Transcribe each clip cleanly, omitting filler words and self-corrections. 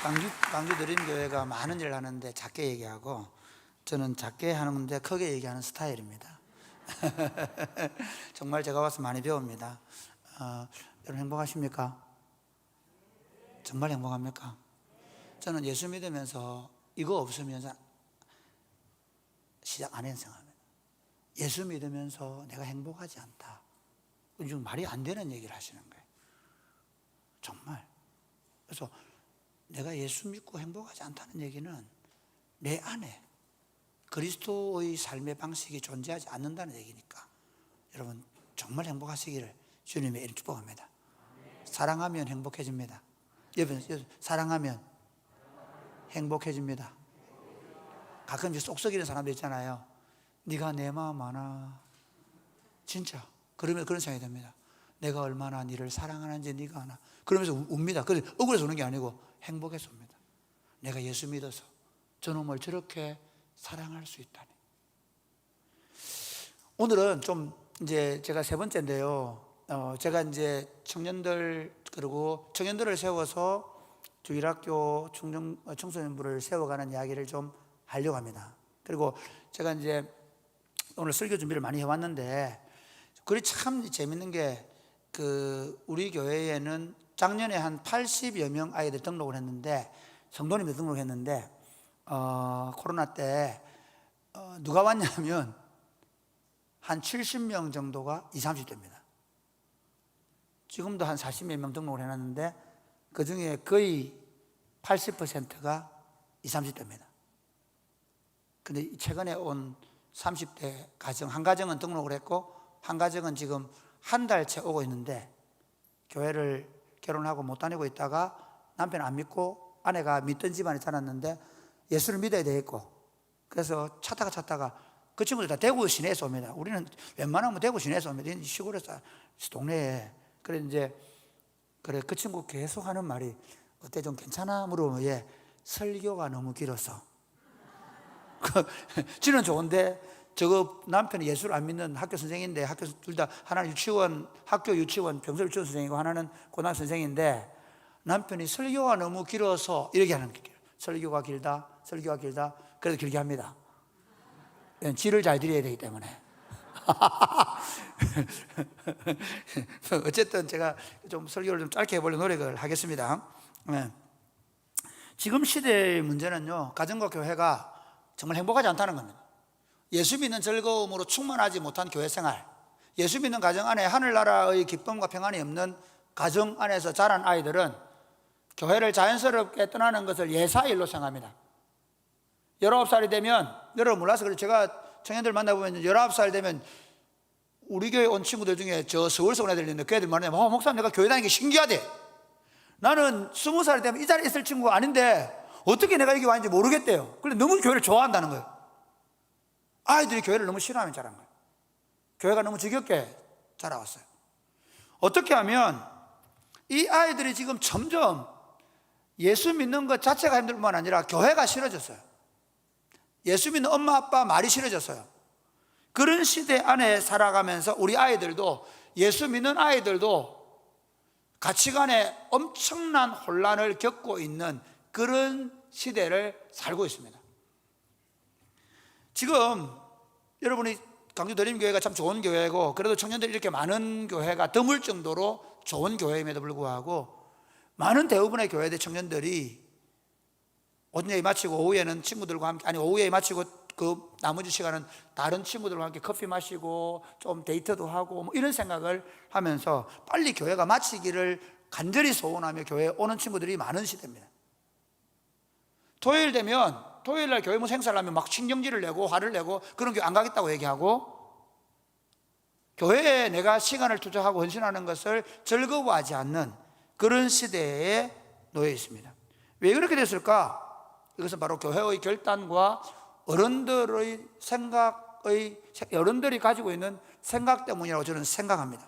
광주 드림교회가 많은 일을 하는데 작게 얘기하고, 저는 작게 하는데 크게 얘기하는 스타일입니다. 정말 제가 와서 많이 배웁니다. 여러분 행복하십니까? 정말 행복합니까? 저는 예수 믿으면서 이거 없으면 시작 안 해서 생각합니다. 예수 믿으면서 내가 행복하지 않다, 이건 말이 안 되는 얘기를 하시는 거예요. 정말. 그래서 내가 예수 믿고 행복하지 않다는 얘기는 내 안에 그리스도의 삶의 방식이 존재하지 않는다는 얘기니까, 여러분 정말 행복하시기를 주님의 이름 축복합니다. 사랑하면 행복해집니다. 여러분, 사랑하면 행복해집니다. 가끔 이제 쏙 썩이는 사람들 있잖아요. 네가 내 마음 아나. 진짜 그러면 그런 생각이 듭니다. 내가 얼마나 네를 사랑하는지 네가 아나. 그러면서 웁니다. 그래서 억울해서 우는 게 아니고 행복해서 웁니다. 내가 예수 믿어서 저놈을 저렇게 사랑할 수 있다니. 오늘은 좀 이제 제가 세 번째인데요. 제가 이제 청년들, 그리고 청년들을 세워서 주일학교 청소년부를 세워가는 이야기를 좀 하려고 합니다. 그리고 제가 이제 오늘 설교 준비를 많이 해왔는데, 그게 참 재밌는 게, 우리 교회에는 작년에 한 80여 명 아이들 등록을 했는데, 성도님들 등록했는데, 코로나 때 누가 왔냐면 한 70명 정도가 20, 30대입니다. 지금도 한 40몇 명 등록을 해놨는데 그 중에 거의 80%가 20, 30대입니다. 근데 최근에 온 30대 가정, 한 가정은 등록을 했고 한 가정은 지금 한 달째 오고 있는데, 교회를 결혼하고 못 다니고 있다가 남편 안 믿고 아내가 믿던 집안에 자랐는데 예수를 믿어야 되겠고, 그래서 찾다가 그 친구들 다 대구 시내에서 옵니다. 우리는 웬만하면 대구 시내에서 옵니다. 시골에서 동네에. 그래 이제 그 친구 계속 하는 말이, 어때 좀 괜찮아? 물어보면 예, 설교가 너무 길어서. 지는 좋은데 저거 남편이 예수를 안 믿는 학교 선생인데, 학교 둘 다, 하나는 유치원, 학교 유치원, 병설 유치원 선생이고 하나는 고등학교 선생인데, 남편이 설교가 너무 길어서 이렇게 하는 거예요. 설교가 길다. 그래도 길게 합니다. 지를 잘 드려야 되기 때문에. 어쨌든 제가 좀 설교를 좀 짧게 해보려고 노력을 하겠습니다. 지금 시대의 문제는요, 가정과 교회가 정말 행복하지 않다는 겁니다. 예수 믿는 즐거움으로 충만하지 못한 교회 생활, 예수 믿는 가정 안에 하늘나라의 기쁨과 평안이 없는 가정 안에서 자란 아이들은 교회를 자연스럽게 떠나는 것을 예사일로 생각합니다. 19살이 되면, 여러분 몰라서 그래요. 제가 청년들 만나보면 19살 되면 우리 교회 온 친구들 중에 저 서울서 온 애들 있는데, 그 애들 말하면 목사님 내가 교회 다니는 게 신기하대. 나는 20살이 되면 이 자리에 있을 친구가 아닌데 어떻게 내가 여기 왔는지 모르겠대요. 그런데 너무 교회를 좋아한다는 거예요. 아이들이 교회를 너무 싫어하면 자란 거예요. 교회가 너무 지겹게 자라왔어요. 어떻게 하면 이 아이들이 지금 점점 예수 믿는 것 자체가 힘들 뿐만 아니라 교회가 싫어졌어요. 예수 믿는 엄마 아빠 말이 싫어졌어요. 그런 시대 안에 살아가면서 우리 아이들도, 예수 믿는 아이들도 가치관에 엄청난 혼란을 겪고 있는 그런 시대를 살고 있습니다. 지금 여러분이 광주 드림교회가 참 좋은 교회고, 그래도 청년들이 이렇게 많은 교회가 드물 정도로 좋은 교회임에도 불구하고, 많은 대부분의 교회들 청년들이 오전에 마치고 오후에는 친구들과 함께, 아니 오후에 마치고 그 나머지 시간은 다른 친구들과 함께 커피 마시고 좀 데이트도 하고 뭐 이런 생각을 하면서 빨리 교회가 마치기를 간절히 소원하며 교회에 오는 친구들이 많은 시대입니다. 토요일 되면, 토요일날 교회 무슨 행사를 하면 막 신경질을 내고 화를 내고, 그런 교회 안 가겠다고 얘기하고, 교회에 내가 시간을 투자하고 헌신하는 것을 즐거워하지 않는 그런 시대에 놓여 있습니다. 왜 그렇게 됐을까? 이것은 바로 교회의 결단과 어른들이 가지고 있는 생각 때문이라고 저는 생각합니다.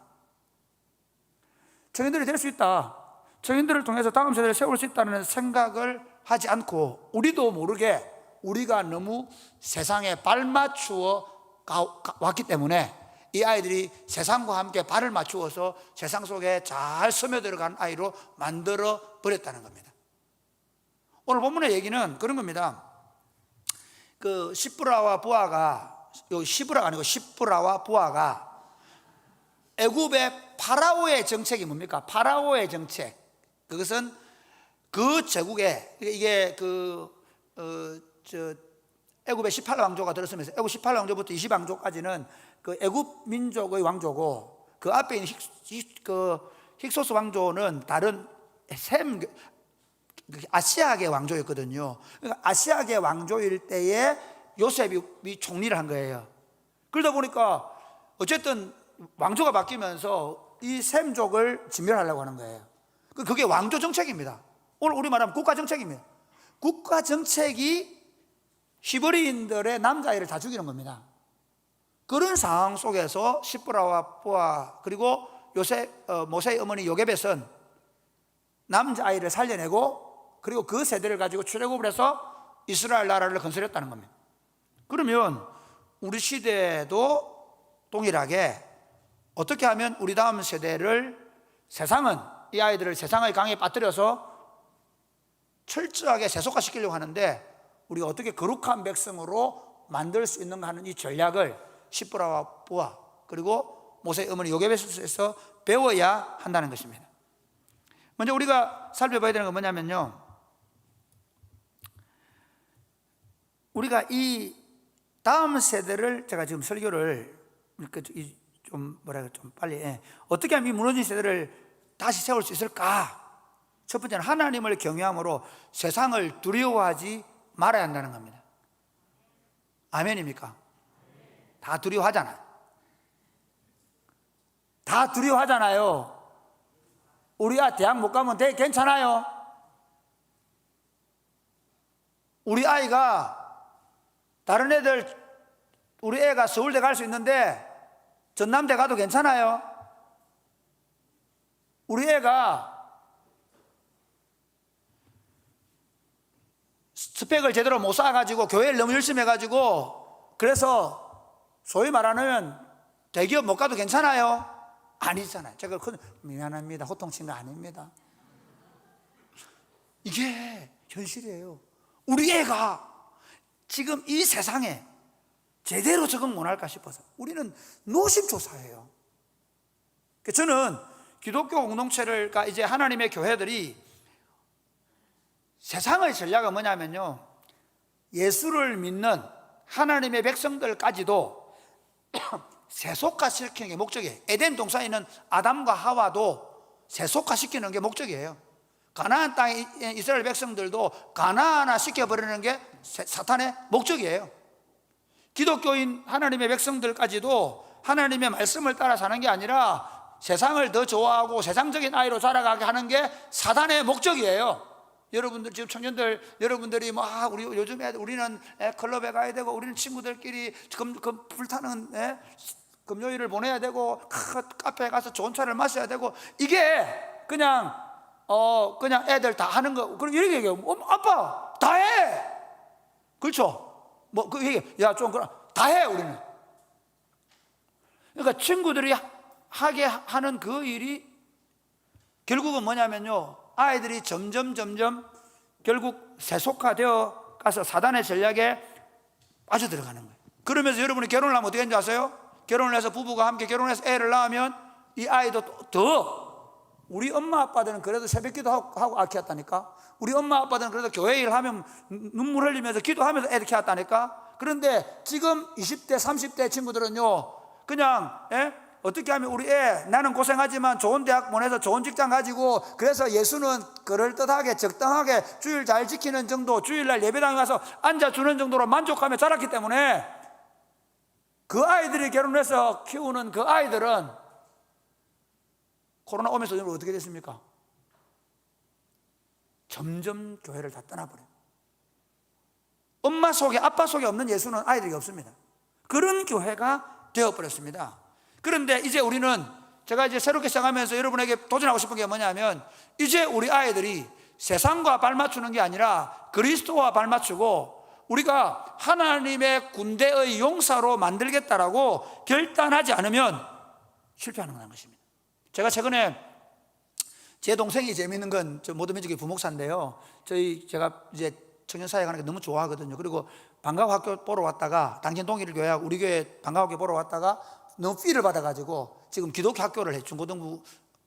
청년들이 될 수 있다, 청년들을 통해서 다음 세대를 세울 수 있다는 생각을 하지 않고, 우리도 모르게 우리가 너무 세상에 발맞추어 왔기 때문에 이 아이들이 세상과 함께 발을 맞추어서 세상 속에 잘 스며들어간 아이로 만들어 버렸다는 겁니다. 오늘 본문의 얘기는 그런 겁니다. 그 시브라와 부하가, 여기 시브라가 아니고 시브라와 부하가 애굽의 파라오의 정책이 뭡니까? 파라오의 정책. 그것은 그 제국에, 이게 애굽의 18왕조가 들었으면서 애굽 18왕조부터 20왕조까지는 그 애굽 민족의 왕조고, 그 앞에 있는 힉소스 왕조는 다른 아시아계 왕조였거든요. 그러니까 아시아계 왕조일 때에 요셉이 총리를 한 거예요. 그러다 보니까 어쨌든 왕조가 바뀌면서 이 셈족을 진멸하려고 하는 거예요. 그게 왕조 정책입니다. 오늘 우리 말하면 국가 정책입니다. 국가 정책이 히브리인들의 남자아이를 다 죽이는 겁니다. 그런 상황 속에서 시브라와 부하 그리고 모세의 어머니 요게벳은 남자아이를 살려내고, 그리고 그 세대를 가지고 출애굽을 해서 이스라엘 나라를 건설했다는 겁니다. 그러면 우리 시대도 동일하게 어떻게 하면 우리 다음 세대를, 이 아이들을 세상의 강에 빠뜨려서 철저하게 세속화시키려고 하는데, 우리가 어떻게 거룩한 백성으로 만들 수 있는가 하는 이 전략을 시브라와 부하 그리고 모세의 어머니 요게벳에서 배워야 한다는 것입니다. 먼저 우리가 살펴봐야 되는 건 뭐냐면요, 우리가 이 다음 세대를, 제가 지금 설교를 좀 빨리 어떻게 하면 이 무너진 세대를 다시 세울 수 있을까? 첫 번째는 하나님을 경외함으로 세상을 두려워하지 말아야 한다는 겁니다. 아멘입니까? 다 두려워하잖아요. 다 두려워하잖아요. 우리가 대학 못 가면 되게 괜찮아요. 우리 아이가, 다른 애들, 우리 애가 서울대 갈 수 있는데 전남대 가도 괜찮아요. 우리 애가 스펙을 제대로 못 쌓아가지고 교회를 너무 열심히 해가지고 그래서 소위 말하는 대기업 못 가도 괜찮아요? 아니잖아요. 제가 미안합니다. 호통친 거 아닙니다. 이게 현실이에요. 우리 애가 지금 이 세상에 제대로 적응 못할까 싶어서 우리는 노심초사해요. 저는 기독교 공동체를, 이제 하나님의 교회들이 세상의 전략은 뭐냐면요, 예수를 믿는 하나님의 백성들까지도 세속화시키는 게 목적이에요. 에덴 동산에 있는 아담과 하와도 세속화시키는 게 목적이에요. 가나안 땅에 이스라엘 백성들도 가나안화 시켜버리는 게 사탄의 목적이에요. 기독교인 하나님의 백성들까지도 하나님의 말씀을 따라 사는 게 아니라 세상을 더 좋아하고 세상적인 아이로 자라가게 하는 게 사탄의 목적이에요. 여러분들 지금 청년들, 여러분들이 우리 요즘 애들, 우리는 클럽에 가야 되고, 우리는 친구들끼리 불타는 금요일을 보내야 되고, 카페에 가서 좋은 차를 마셔야 되고, 이게 그냥 애들 다 하는 거. 그럼 이렇게 얘기해요. 아빠 다 해. 그렇죠? 야, 좀 다 해. 우리는. 그러니까 친구들이 하게 하는 그 일이 결국은 뭐냐면요, 아이들이 점점 결국 세속화되어 가서 사단의 전략에 빠져들어가는 거예요. 그러면서 여러분이 결혼을 하면 어떻게 하는지 아세요? 결혼을 해서 부부가 함께 결혼해서 애를 낳으면 이 아이도 더, 우리 엄마 아빠들은 그래도 새벽 기도하고 아 키웠다니까. 우리 엄마 아빠들은 그래도 교회 일 하면 눈물 흘리면서 기도하면서 애들 키웠다니까. 그런데 지금 20대 30대 친구들은요, 그냥 어떻게 하면 우리 애, 나는 고생하지만 좋은 대학 보내서 좋은 직장 가지고, 그래서 예수는 그럴듯하게 적당하게 주일 잘 지키는 정도, 주일날 예배당에 가서 앉아주는 정도로 만족하며 자랐기 때문에 그 아이들이 결혼해서 키우는 그 아이들은 코로나 오면서 어떻게 됐습니까? 점점 교회를 다 떠나버려요. 엄마 속에, 아빠 속에 없는 예수는 아이들이 없습니다. 그런 교회가 되어버렸습니다. 그런데 이제 우리는, 제가 이제 새롭게 시작하면서 여러분에게 도전하고 싶은 게 뭐냐면, 이제 우리 아이들이 세상과 발맞추는 게 아니라 그리스도와 발맞추고 우리가 하나님의 군대의 용사로 만들겠다라고 결단하지 않으면 실패하는 것입니다. 제가 최근에 제 동생이 재밌는 건 저 모든 민족의 부목사인데요. 제가 이제 청년사회 가는 게 너무 좋아하거든요. 그리고 방과학교 보러 왔다가 당신 동일을 교회 우리 교회 방과학교 보러 왔다가 너무 필을 받아가지고 지금 기독교 학교를 해. 중고등부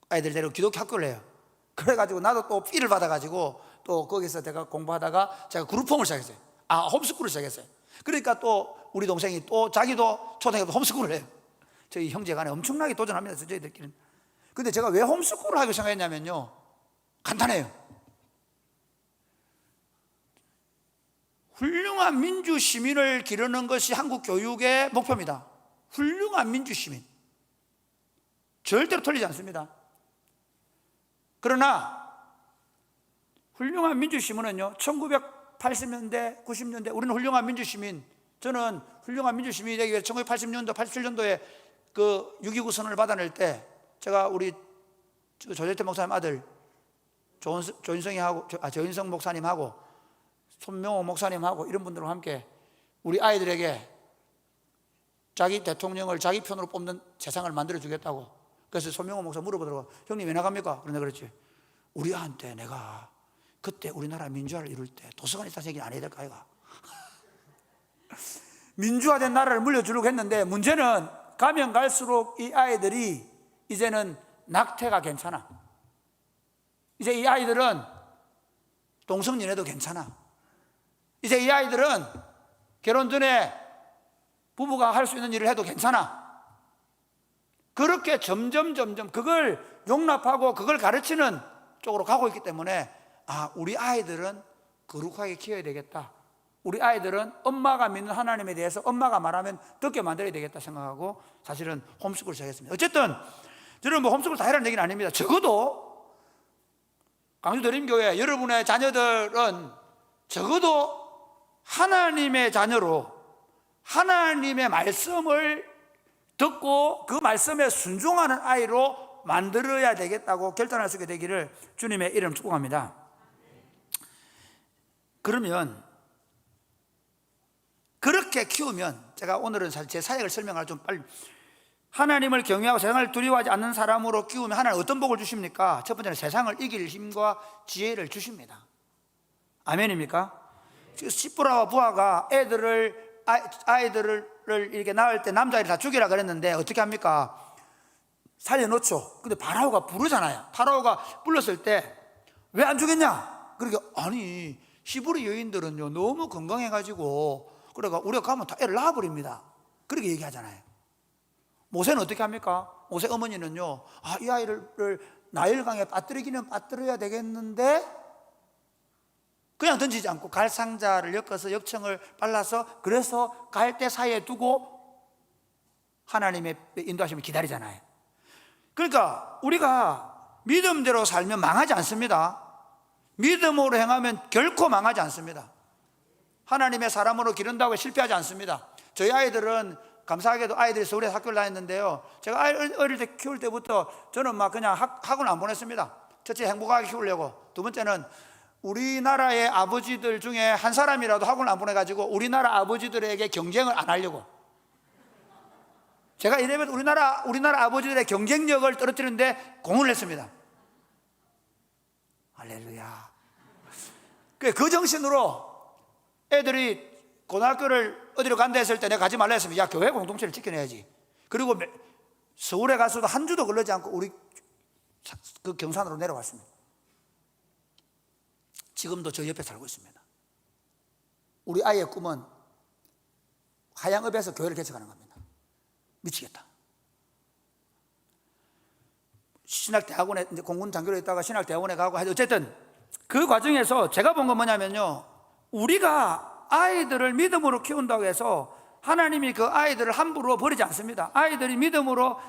아이들 데리고 기독교 학교를 해요. 그래가지고 나도 또 필을 받아가지고 또 거기서 제가 공부하다가 제가 그룹홈을 시작했어요. 홈스쿨을 시작했어요. 그러니까 또 우리 동생이 또 자기도 초등학교 홈스쿨을 해요. 저희 형제간에 엄청나게 도전합니다. 저희들끼리는. 근데 제가 왜 홈스쿨을 하기로 생각했냐면요, 간단해요. 훌륭한 민주시민을 기르는 것이 한국 교육의 목표입니다. 훌륭한 민주시민, 절대로 틀리지 않습니다. 그러나 훌륭한 민주시민은요, 1980년대, 90년대 우리는 훌륭한 민주시민, 저는 훌륭한 민주시민이 되기 위해서 1980년도, 87년도에 그 6.29 선언을 받아낼 때 제가 우리 조재태 목사님 아들 조인성 목사님하고 손명호 목사님하고 이런 분들과 함께 우리 아이들에게 자기 대통령을 자기 편으로 뽑는 세상을 만들어주겠다고. 그래서 손명호 목사 물어보더라고. 형님 왜 나갑니까? 그런데 그랬지. 우리 아한테 내가 그때 우리나라 민주화를 이룰 때 도서관 있다는 얘기 안 해야 될까 아이가? 민주화된 나라를 물려주려고 했는데 문제는 가면 갈수록 이 아이들이 이제는 낙태가 괜찮아. 이제 이 아이들은 동성연애도 괜찮아. 이제 이 아이들은 결혼 전에 부부가 할 수 있는 일을 해도 괜찮아. 그렇게 점점 그걸 용납하고 그걸 가르치는 쪽으로 가고 있기 때문에 우리 아이들은 거룩하게 키워야 되겠다. 우리 아이들은 엄마가 믿는 하나님에 대해서 엄마가 말하면 듣게 만들어야 되겠다 생각하고 사실은 홈스쿨을 시작했습니다. 어쨌든 저는 뭐 홈스쿨 다 해라는 얘기는 아닙니다. 적어도 강주드림교회 여러분의 자녀들은 적어도 하나님의 자녀로 하나님의 말씀을 듣고 그 말씀에 순종하는 아이로 만들어야 되겠다고 결단할 수 있게 되기를 주님의 이름 축복합니다. 그러면 그렇게 키우면 제가 오늘은 사실 제 사역을 설명할 좀 빨리 하나님을 경외하고 세상을 두려워하지 않는 사람으로 키우면 하나님 어떤 복을 주십니까? 첫 번째는 세상을 이길 힘과 지혜를 주십니다. 아멘입니까? 시부라와 부하가 아이들을 이렇게 낳을 때 남자아이를 다 죽이라 그랬는데 어떻게 합니까? 살려놓죠. 근데 파라오가 부르잖아요. 파라오가 불렀을 때 왜 안 죽였냐? 그러니까 아니 시부리 여인들은요 너무 건강해가지고 그러니까 우리가 가면 다 애를 낳아버립니다. 그렇게 얘기하잖아요. 모세는 어떻게 합니까? 모세 어머니는요 이 아이를 나일강에 빠뜨리기는 빠뜨려야 되겠는데 그냥 던지지 않고 갈상자를 엮어서 역청을 발라서 그래서 갈대 사이에 두고 하나님의 인도하심을 기다리잖아요. 그러니까 우리가 믿음대로 살면 망하지 않습니다. 믿음으로 행하면 결코 망하지 않습니다. 하나님의 사람으로 기른다고 실패하지 않습니다. 저희 아이들은 감사하게도 아이들이 서울에 학교를 다녔는데요, 제가 어릴 때 키울 때부터 저는 막 그냥 학원 안 보냈습니다. 첫째 행복하게 키우려고, 두 번째는 우리나라의 아버지들 중에 한 사람이라도 학원을 안 보내가지고 우리나라 아버지들에게 경쟁을 안 하려고. 제가 이래면 우리나라 아버지들의 경쟁력을 떨어뜨리는데 공을 했습니다. 할렐루야. 그 정신으로 애들이 고등학교를 어디로 간다 했을 때 내가 가지 말라 했으면 야 교회 공동체를 지켜내야지. 그리고 서울에 가서도 한 주도 걸리지 않고 우리 그 경산으로 내려왔습니다. 지금도 저 옆에 살고 있습니다. 우리 아이의 꿈은 하양읍에서 교회를 개척하는 겁니다. 미치겠다. 신학대학원에 이제 공군 장교로 있다가 신학대학원에 가고 어쨌든 그 과정에서 제가 본 건 뭐냐면요, 우리가 아이들을 믿음으로 키운다고 해서 하나님이 그 아이들을 함부로 버리지 않습니다. 아이들이 믿음으로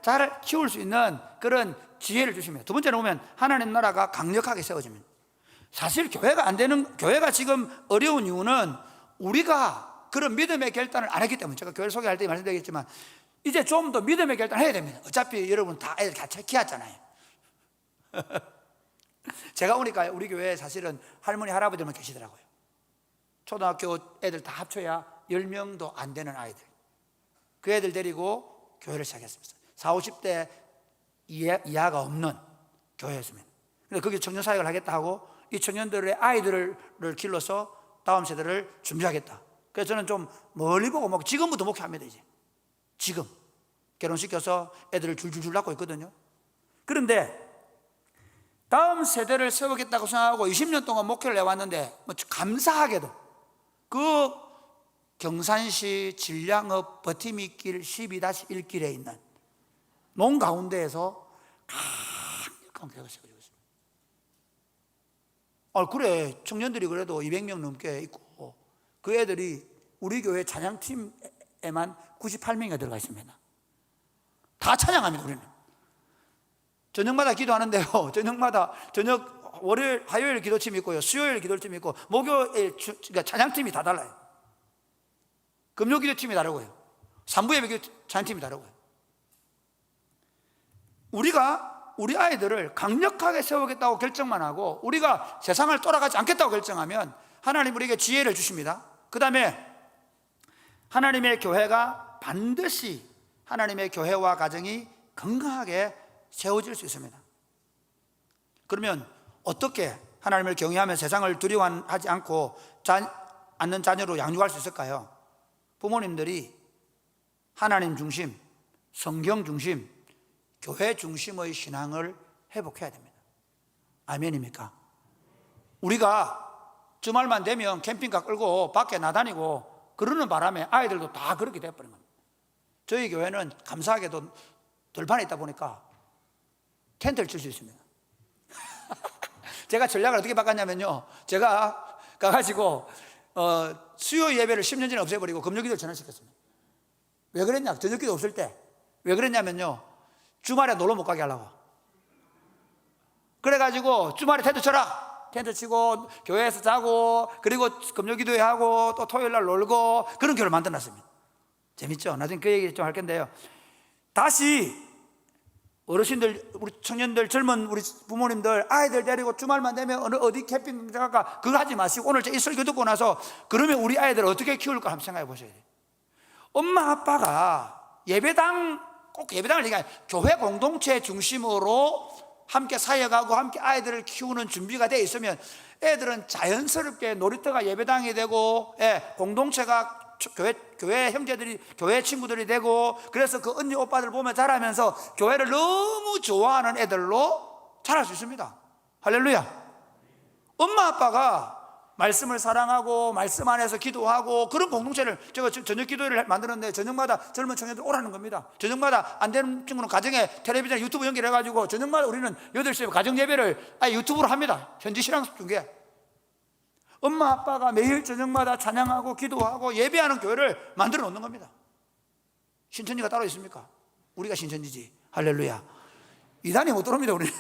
잘 키울 수 있는 그런 지혜를 주십니다. 두 번째는 보면 하나님 나라가 강력하게 세워집니다. 사실 교회가 지금 어려운 이유는 우리가 그런 믿음의 결단을 안 했기 때문에, 제가 교회를 소개할 때 말씀드리겠지만 이제 좀 더 믿음의 결단을 해야 됩니다. 어차피 여러분 다 애들 다 키웠잖아요. 제가 오니까 우리 교회에 사실은 할머니 할아버지만 계시더라고요. 초등학교 애들 다 합쳐야 10명도 안 되는 아이들, 그 애들 데리고 교회를 시작했습니다. 40, 50대 이하가 없는 교회였습니다. 근데 거기 청년 사역을 하겠다 하고 이 청년들의 아이들을 길러서 다음 세대를 준비하겠다. 그래서 저는 좀 멀리 보고 지금부터 목회합니다. 이제 지금 결혼시켜서 애들을 줄줄줄 낳고 있거든요. 그런데 다음 세대를 세우겠다고 생각하고 20년 동안 목회를 해왔는데 감사하게도 그 경산시 진량읍 버티미길 12-1길에 있는 농 가운데에서 강력한 교회가 세워지고 있습니다. 그래, 청년들이 그래도 200명 넘게 있고 그 애들이 우리 교회 찬양팀에만 98명이 들어가 있습니다. 다 찬양합니다. 우리는 저녁마다 기도하는데요, 저녁 월요일, 화요일 기도팀이 있고요, 수요일 기도팀이 있고, 목요일 그러니까 찬양팀이 다 달라요. 금요 기도팀이 다르고요, 3부 예배 찬양팀이 다르고요. 우리가 우리 아이들을 강력하게 세우겠다고 결정만 하고 우리가 세상을 떠나가지 않겠다고 결정하면 하나님 우리에게 지혜를 주십니다. 그 다음에 하나님의 교회가 반드시 하나님의 교회와 가정이 건강하게 세워질 수 있습니다. 그러면 어떻게 하나님을 경외하며 세상을 두려워하지 않는 자녀로 양육할 수 있을까요? 부모님들이 하나님 중심, 성경 중심, 교회 중심의 신앙을 회복해야 됩니다. 아멘입니까? 우리가 주말만 되면 캠핑카 끌고 밖에 나다니고 그러는 바람에 아이들도 다 그렇게 되어버린 겁니다. 저희 교회는 감사하게도 들판에 있다 보니까 텐트를 칠 수 있습니다. 제가 전략을 어떻게 바꿨냐면요, 제가 가가지고 수요 예배를 10년 전에 없애버리고 금요기도를 전환시켰습니다. 왜 그랬냐? 저녁기도 없을 때 왜 그랬냐면요, 주말에 놀러 못 가게 하려고. 그래가지고 주말에 텐트 쳐라, 텐트 치고 교회에서 자고 그리고 금요기도회 하고 또 토요일날 놀고 그런 교회를 만들어놨습니다. 재밌죠? 나중에 그 얘기 좀 할 건데요, 다시 어르신들, 우리 청년들, 젊은 우리 부모님들 아이들 데리고 주말만 되면 어디 캠핑 갈까 그거 하지 마시고 오늘 이 설교 듣고 나서 그러면 우리 아이들을 어떻게 키울까 한번 생각해 보셔야 돼요. 엄마 아빠가 꼭 예배당을 얘기하는 교회 공동체 중심으로 함께 사역하고 함께 아이들을 키우는 준비가 되어 있으면 애들은 자연스럽게 놀이터가 예배당이 되고, 공동체가 교회 형제들이, 교회 친구들이 되고, 그래서 그 언니 오빠들 보며 자라면서 교회를 너무 좋아하는 애들로 자랄 수 있습니다. 할렐루야. 엄마 아빠가 말씀을 사랑하고 말씀 안에서 기도하고 그런 공동체를, 제가 저녁 기도회를 만드는데 저녁마다 젊은 청년들 오라는 겁니다. 저녁마다 안 되는 친구는 가정에 텔레비전 유튜브 연결해가지고 저녁마다 우리는 8시에 가정 예배를 유튜브로 합니다. 현지 신앙 중계. 엄마 아빠가 매일 저녁마다 찬양하고 기도하고 예배하는 교회를 만들어 놓는 겁니다. 신천지가 따로 있습니까? 우리가 신천지지. 할렐루야. 이단이 못 들어옵니다, 우리는.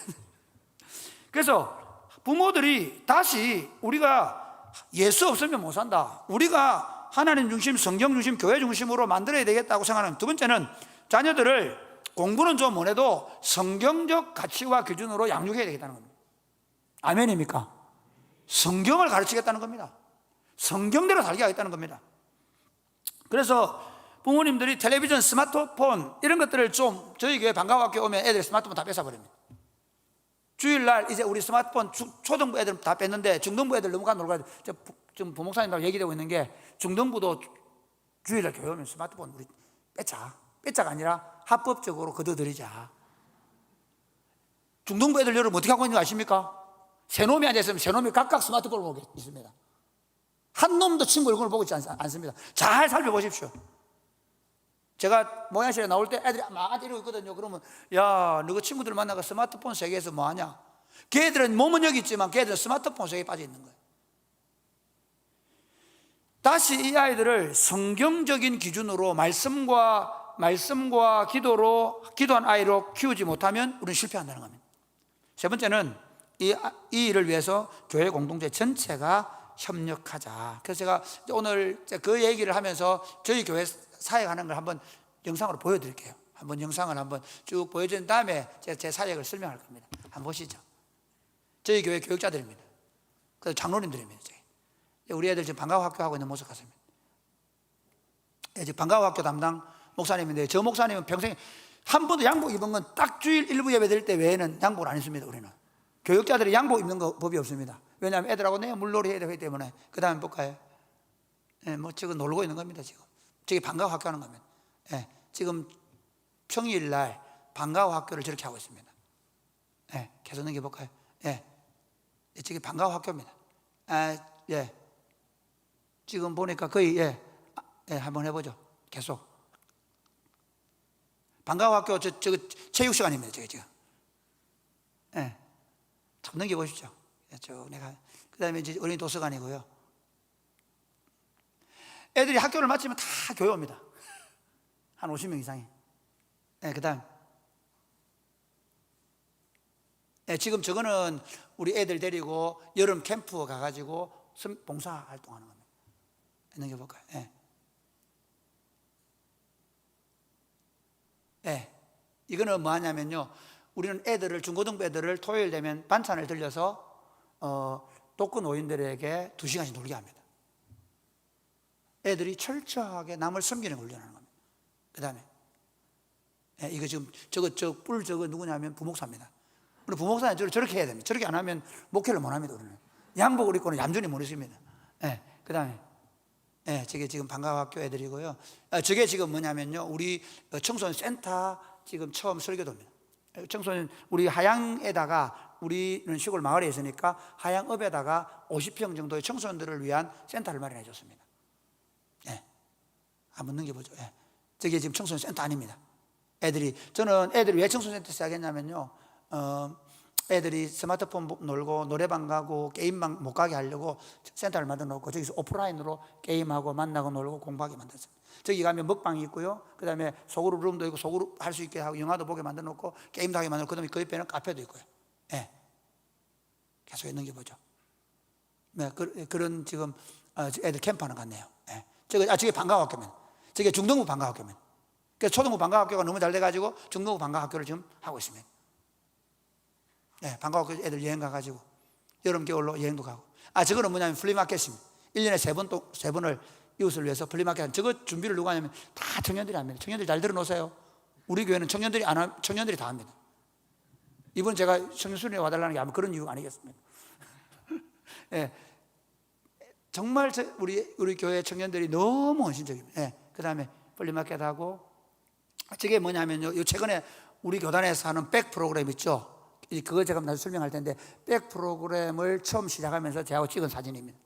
그래서 부모들이 다시 우리가 예수 없으면 못 산다, 우리가 하나님 중심, 성경 중심, 교회 중심으로 만들어야 되겠다고 생각하는 두 번째는 자녀들을 공부는 좀 못해도 성경적 가치와 기준으로 양육해야 되겠다는 겁니다. 아멘입니까? 성경을 가르치겠다는 겁니다. 성경대로 살게 하겠다는 겁니다. 그래서 부모님들이 텔레비전, 스마트폰 이런 것들을 좀, 저희 교회 방과학교 오면 애들 스마트폰 다 뺏어버립니다. 주일날 이제 우리 스마트폰 초등부 애들 다 뺐는데 중등부 애들 너무 놀고, 지금 부목사님하고 얘기되고 있는 게 중등부도 주일날 교회 오면 스마트폰 우리 뺏자가 아니라 합법적으로 거둬들이자. 중등부 애들 여러분 어떻게 하고 있는 거 아십니까? 세 놈이 앉아있으면 세 놈이 각각 스마트폰을 보고 있습니다. 한 놈도 친구 얼굴을 보고 있지 않습니다. 잘 살펴보십시오. 제가 모양실에 나올 때 애들이 막 이러고 있거든요. 그러면 야, 너 그 친구들 만나가 스마트폰 세계에서 뭐하냐? 걔들은 몸은 여기 있지만 걔들은 스마트폰 세계에 빠져 있는 거예요. 다시 이 아이들을 성경적인 기준으로 말씀과 기도한 아이로 키우지 못하면 우리는 실패한다는 겁니다. 세 번째는 이 일을 위해서 교회 공동체 전체가 협력하자. 그래서 제가 오늘 그 얘기를 하면서 저희 교회 사역하는 걸 한번 영상으로 보여드릴게요. 한번 영상을 한번 쭉 보여준 다음에 제 사역을 설명할 겁니다. 한번 보시죠. 저희 교회 교육자들입니다. 그래서 장로님들입니다. 우리 애들 지금 방과학교 하고 있는 모습 같습니다. 지금 방과학교 담당 목사님인데, 저 목사님은 평생 한 번도 양복 입은 건 딱 주일 일부 예배 드릴 때 외에는 양복을 안 입습니다. 우리는 교육자들이 양복 입는 거 법이 없습니다. 왜냐하면 애들하고 내가 물놀이 해야 되기 때문에. 그 다음에 볼까요? 뭐 지금 놀고 있는 겁니다. 지금 저기 방과후 학교 하는 겁니다. 지금 평일날 방과후 학교를 저렇게 하고 있습니다. 계속 넘겨볼까요? 저기 방과후 학교입니다. 지금 보니까 거의 한번 해보죠. 계속 방과후 학교 저 체육 시간입니다. 저기 지금 참 넘겨보십시오. 쭉 내가 그 다음에 이제 어린이 도서관이고요. 애들이 학교를 마치면 다 교회 옵니다. 한 50명 이상이. 그 다음 지금 저거는 우리 애들 데리고 여름 캠프 가가지고 봉사 활동하는 겁니다. 넘겨볼까요? 이거는 뭐 하냐면요, 우리는 애들을, 중고등부 애들을 토요일 되면 반찬을 들려서 독거 노인들에게 2시간씩 놀게 합니다. 애들이 철저하게 남을 섬기는 걸 훈련하는 겁니다. 그 다음에 이거 지금 저거 누구냐면 부목사입니다. 우리 부목사는 저렇게 해야 됩니다. 저렇게 안 하면 목회를 못 합니다. 우리는 양복을 입고는 얌전히 못 있습니다. 그 다음에 저게 지금 방과학교 애들이고요. 저게 지금 뭐냐면요, 우리 청소년 센터 지금 처음 설교도입니다. 청소년 우리 하양에다가, 우리는 시골 마을에 있으니까 하양읍에다가 50평 정도의 청소년들을 위한 센터를 마련해 줬습니다. 한번 넘겨보죠. 저게 지금 청소년 센터 아닙니다. 저는 애들이 왜 청소년 센터 시작했냐면요, 애들이 스마트폰 놀고 노래방 가고 게임방 못 가게 하려고 센터를 만들어 놓고 저기서 오프라인으로 게임하고 만나고 놀고 공부하게 만들었습니다. 저기 가면 먹방이 있고요, 그 다음에 소그룹 룸도 있고 소그룹 할 수 있게 하고 영화도 보게 만들어 놓고 게임도 하게 만들고, 그 다음에 그 옆에는 카페도 있고요. 계속 넘겨보죠. 그런 지금 애들 캠프하는 것 같네요. 저게 방과학교입니다. 저게 중등부 방과학교입니다. 그래서 초등부 방과학교가 너무 잘 돼가지고 중등부 방과학교를 지금 하고 있습니다. 방과학교 애들 여행 가가지고 여름 겨울로 여행도 가고. 저거는 뭐냐면 플리마켓입니다. 1년에 3번을 이웃을 위해서 플리마켓 하는, 저거 준비를 누가 하냐면 다 청년들이 합니다. 청년들 잘 들어놓으세요. 우리 교회는 청년들이 다 합니다. 이번 제가 청년수련회 와달라는 게 아마 그런 이유가 아니겠습니까? 정말 우리 교회 청년들이 너무 헌신적입니다. 그 다음에 플리마켓하고, 저게 뭐냐면요, 최근에 우리 교단에서 하는 백 프로그램 있죠. 그거 제가 나중에 설명할 텐데, 백 프로그램을 처음 시작하면서 제하고 찍은 사진입니다.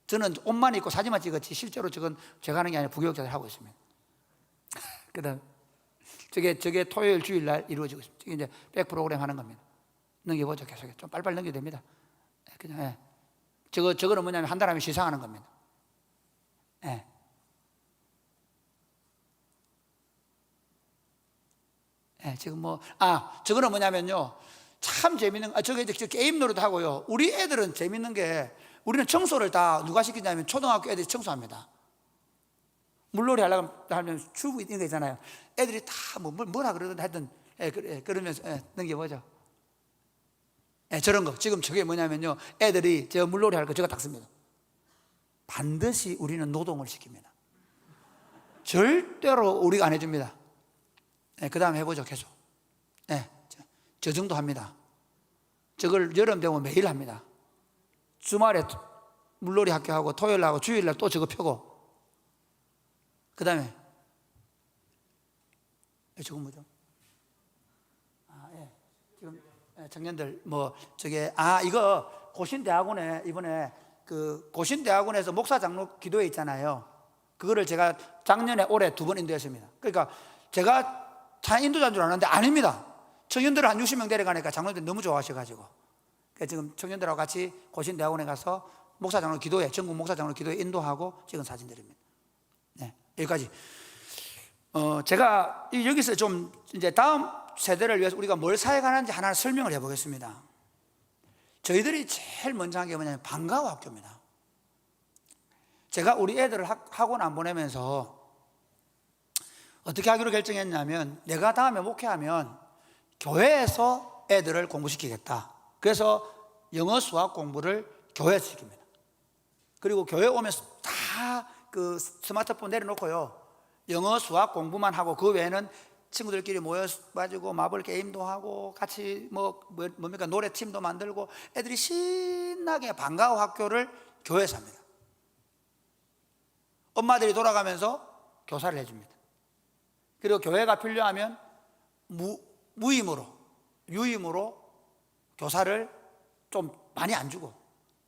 저는 옷만 입고 사진만 찍었지 실제로 저건 제가 하는 게 아니라 부교육자들 하고 있습니다. 그 다음 저게 토요일 주일날 이루어지고 있습니다. 이게 이제 백 프로그램 하는 겁니다. 넘겨보죠. 계속 좀 빨리빨리 넘겨도 됩니다. 그냥 저거는 뭐냐면 한 달 하면 시상하는 겁니다. 지금 저거는 뭐냐면요, 참 재밌는, 저게 이제 게임 노래도 하고요. 우리 애들은 재밌는 게, 우리는 청소를 다 누가 시키냐면 초등학교 애들이 청소합니다. 물놀이 하려면 튜브 있는 거 있잖아요. 애들이 다 뭐라 그러든 하여튼 그러면서 넘겨보죠. 저런 거 지금 저게 뭐냐면요, 애들이 저 물놀이 할 거 저거 닦습니다. 반드시 우리는 노동을 시킵니다. 절대로 우리가 안 해줍니다. 그 다음에 해보죠. 계속 저 정도 합니다. 저걸 여름 되면 매일 합니다. 주말에 물놀이 학교 하고 토요일 하고 주일날 또 저거 펴고. 그 다음에 저건 뭐죠? 지금 청년들 이거 고신대학원에 이번에 그 고신대학원에서 목사 장로 기도회 있잖아요. 그거를 제가 작년에 올해 2번 인도했습니다. 그러니까 제가 다 인도자인 줄 알았는데 아닙니다. 청년들을 한 60명 데려가니까 장로들이 너무 좋아하셔가지고, 지금 청년들하고 같이 고신대학원에 가서 목사 장로 기도회, 전국 목사 장로 기도회 인도하고 찍은 사진들입니다. 여기까지. 제가 여기서 좀 이제 다음 세대를 위해서 우리가 뭘 사역하는지 하나 설명을 해보겠습니다. 저희들이 제일 먼저 한 게 뭐냐면 방과후 학교입니다. 제가 우리 애들을 학원 안 보내면서 어떻게 하기로 결정했냐면, 내가 다음에 목회하면 교회에서 애들을 공부시키겠다. 그래서 영어 수학 공부를 교회에서 시킵니다. 그리고 교회 오면서 다 그 스마트폰 내려놓고요, 영어 수학 공부만 하고 그 외에는 친구들끼리 모여가지고 마블 게임도 하고 같이 뭡니까 노래팀도 만들고 애들이 신나게 방과후 학교를 교회에서 합니다. 엄마들이 돌아가면서 교사를 해줍니다. 그리고 교회가 필요하면 유임으로 교사를 좀 많이 안 주고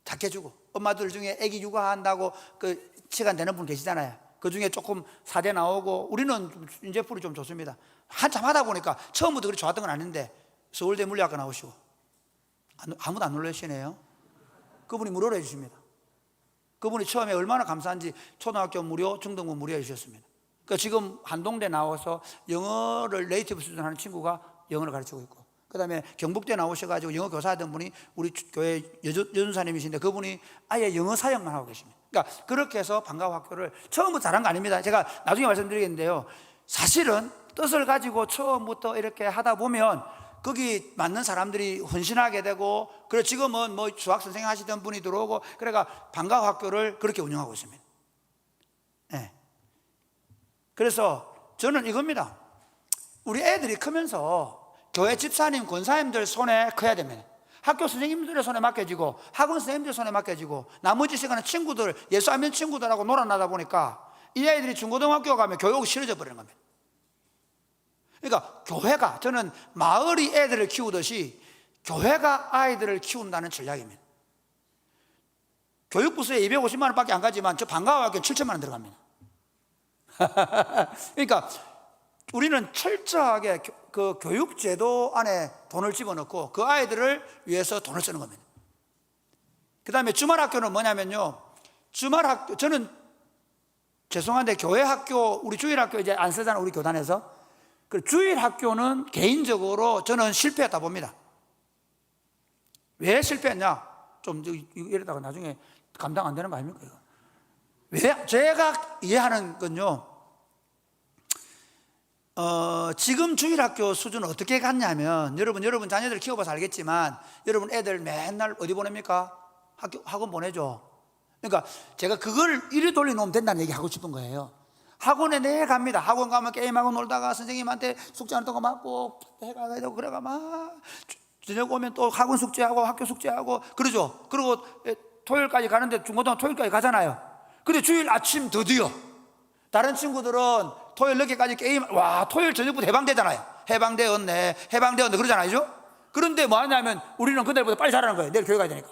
작게 주고, 엄마들 중에 아기 육아한다고 그 시간 되는 분 계시잖아요. 그 중에 조금 사대 나오고, 우리는 인재풀이 좀 좋습니다. 한참 하다 보니까 처음부터 그렇게 좋았던 건 아닌데 서울대 물리학과 나오시고, 아무도 안 놀라시네요. 그분이 무료로 해주십니다. 그분이 처음에 얼마나 감사한지 초등학교 무료, 중등부 무료 해주셨습니다. 그러니까 지금 한동대 나와서 영어를 네이티브 수준 하는 친구가 영어를 가르치고 있고, 그 다음에 경북대 나오셔가지고 영어 교사 하던 분이 우리 교회 여전사님이신데 그분이 아예 영어 사역만 하고 계십니다. 그러니까 그렇게 해서 방과후 학교를 처음부터 잘한 거 아닙니다. 제가 나중에 말씀드리겠는데요, 사실은 뜻을 가지고 처음부터 이렇게 하다 보면 거기 맞는 사람들이 헌신하게 되고, 그리고 지금은 뭐 수학 선생님 하시던 분이 들어오고, 그러니까 방과후 학교를 그렇게 운영하고 있습니다. 네. 그래서 저는 이겁니다. 우리 애들이 크면서 교회 집사님, 권사님들 손에 커야 됩니다. 학교 선생님들의 손에 맡겨지고, 학원 선생님들 손에 맡겨지고, 나머지 시간은 친구들, 예수 안 믿는 친구들하고 놀아나다 보니까 이 아이들이 중고등학교 가면 교육이 싫어져 버리는 겁니다. 그러니까 교회가, 저는 마을이 애들을 키우듯이 교회가 아이들을 키운다는 전략입니다. 교육부서에 250만 원밖에 안 가지만 저 방과후 학교는 7천만 원 들어갑니다. 그러니까 우리는 철저하게 그 교육제도 안에 돈을 집어넣고 그 아이들을 위해서 돈을 쓰는 겁니다. 그 다음에 주말학교는 뭐냐면요, 주말학교, 저는 죄송한데 교회 학교, 우리 주일학교 이제 안 쓰잖아요, 우리 교단에서. 그 주일학교는 개인적으로 저는 실패했다 봅니다. 왜 실패했냐? 좀 이러다가 나중에 감당 안 되는 거 아닙니까 이거? 왜? 제가 이해하는 건요, 지금 주일학교 수준은 어떻게 갔냐면, 여러분 자녀들 키워봐서 알겠지만, 여러분 애들 맨날 어디 보냅니까? 학원 보내죠. 그러니까 제가 그걸 이리 돌려놓으면 된다는 얘기 하고 싶은 거예요. 학원에 내 갑니다. 학원 가면 게임하고 놀다가 선생님한테 숙제 안 했던 거 맞고 해가 되고, 그래가 막 저녁 오면 또 학원 숙제하고 학교 숙제하고 그러죠. 그리고 토요일까지 가는데, 중고등학교 토요일까지 가잖아요. 근데 주일 아침 드디어 다른 친구들은 토요일 늦게까지 게임, 와, 토요일 저녁부터 해방되잖아요. 해방되었네 그러잖아요. 그런데 뭐 하냐면 우리는 그날보다 빨리 자라는 거예요. 내일 교회 가야 되니까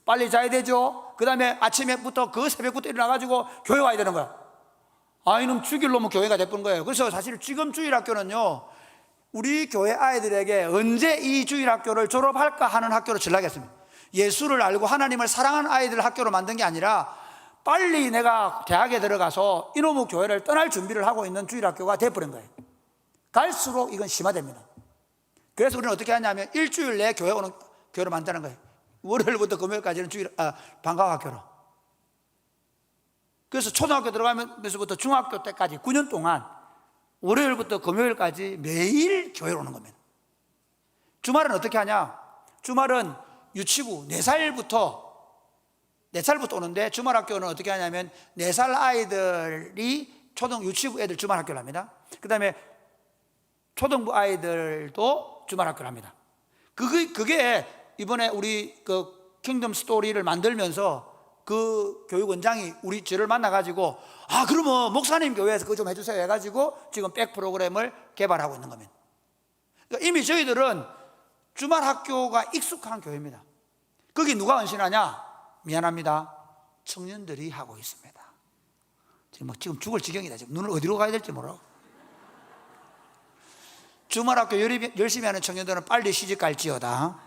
빨리 자야 되죠. 그 다음에 아침에부터 그 새벽부터 일어나가지고 교회 와야 되는 거야. 아, 이놈 죽일 놈은 교회가 돼버린 거예요. 그래서 사실 지금 주일학교는요, 우리 교회 아이들에게 언제 이 주일학교를 졸업할까 하는 학교로 전락했습니다. 예수를 알고 하나님을 사랑하는 아이들 학교로 만든 게 아니라 빨리 내가 대학에 들어가서 이놈의 교회를 떠날 준비를 하고 있는 주일학교가 돼버린 거예요. 갈수록 이건 심화됩니다. 그래서 우리는 어떻게 하냐면 일주일 내에 교회 오는 교회로 만드는 거예요. 월요일부터 금요일까지는 방과후 학교로. 그래서 초등학교 들어가면서부터 중학교 때까지 9년 동안 월요일부터 금요일까지 매일 교회로 오는 겁니다. 주말은 어떻게 하냐? 주말은 유치부 4살부터 오는데, 주말학교는 어떻게 하냐면 4살 아이들이 유치부 애들 주말학교를 합니다. 그 다음에 초등부 아이들도 주말학교를 합니다. 그게 이번에 우리 그 킹덤 스토리를 만들면서 그 교육원장이 저를 만나가지고, 아, 그러면 목사님 교회에서 그거 좀 해주세요 해가지고 지금 백 프로그램을 개발하고 있는 겁니다. 그러니까 이미 저희들은 주말학교가 익숙한 교회입니다. 거기 누가 헌신하냐? 미안합니다, 청년들이 하고 있습니다. 지금 죽을 지경이다. 지금 눈을 어디로 가야 될지 몰라. 주말학교 열심히 하는 청년들은 빨리 시집 갈지어다.